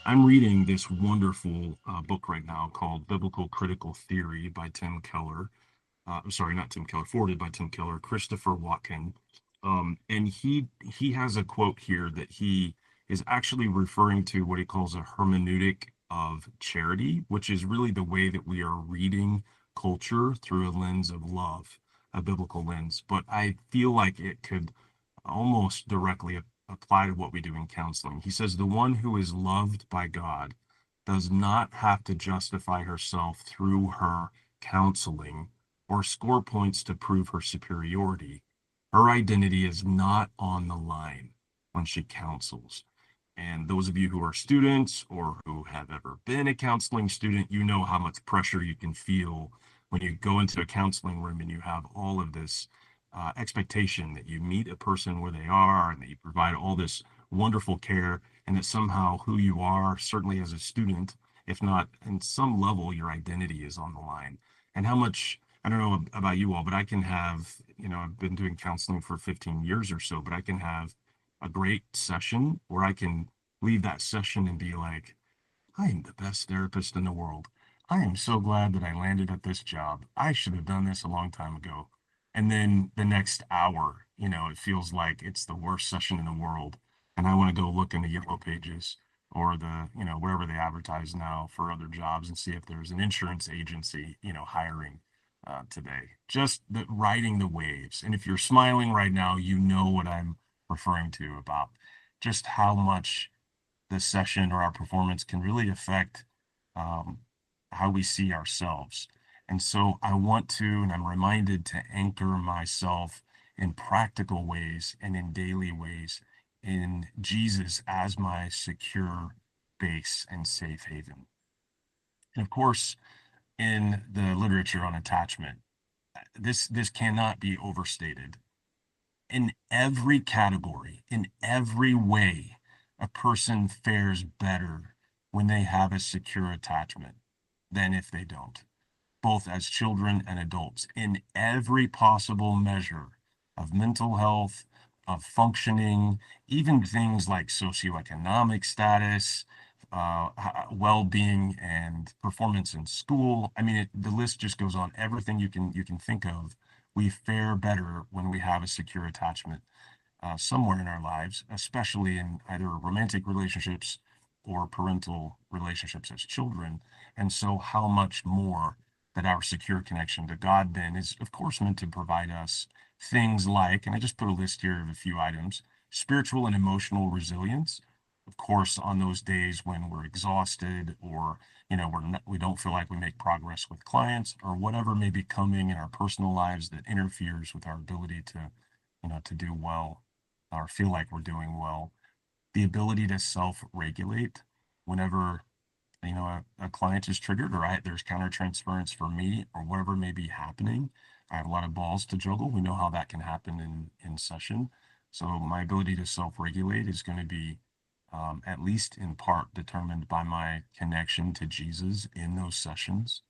I'm reading this wonderful book right now called Biblical Critical Theory by Tim Keller. I'm sorry, not Tim Keller, forwarded by Tim Keller, Christopher Watkin. And he has a quote here that he is actually referring to what he calls a hermeneutic of charity, which is really the way that we are reading culture through a lens of love, a biblical lens. But I feel like it could almost directly apply to what we do in counseling. He says, the one who is loved by God does not have to justify herself through her counseling or score points to prove her superiority. Her identity is not on the line when she counsels. And those of you who are students or who have ever been a counseling student, you know how much pressure you can feel when you go into a counseling room and you have all of this expectation that you meet a person where they are and that you provide all this wonderful care, and that somehow who you are, certainly as a student, if not in some level, your identity is on the line. And how much, I don't know about you all, but I can have, I've been doing counseling for 15 years or so, but I can have a great session where I can leave that session and be like, I am the best therapist in the world. I am so glad that I landed at this job. I should have done this a long time ago. And then the next hour, it feels like it's the worst session in the world. And I want to go look in the yellow pages or wherever they advertise now for other jobs and see if there's an insurance agency, hiring today. Just riding the waves. And if you're smiling right now, you know what I'm referring to about just how much the session or our performance can really affect um, how we see ourselves. And so I want to, and I'm reminded to anchor myself in practical ways and in daily ways in Jesus as my secure base and safe haven. And of course, in the literature on attachment, this cannot be overstated. In every category, in every way, a person fares better when they have a secure attachment than if they don't, both as children and adults, in every possible measure of mental health, of functioning, even things like socioeconomic status, well-being, and performance in school. I mean, the list just goes on. Everything you can think of, we fare better when we have a secure attachment somewhere in our lives, especially in either romantic relationships or parental relationships as children. And so, how much more that our secure connection to God then is, of course, meant to provide us things like, and I just put a list here of a few items: spiritual and emotional resilience. Of course, on those days when we're exhausted or we don't feel like we make progress with clients or whatever may be coming in our personal lives that interferes with our ability to do well or feel like we're doing well. The ability to self-regulate whenever a client is triggered or there's countertransference for me or whatever may be happening. I have a lot of balls to juggle. We know how that can happen in session. So my ability to self-regulate is going to be at least in part determined by my connection to Jesus in those sessions.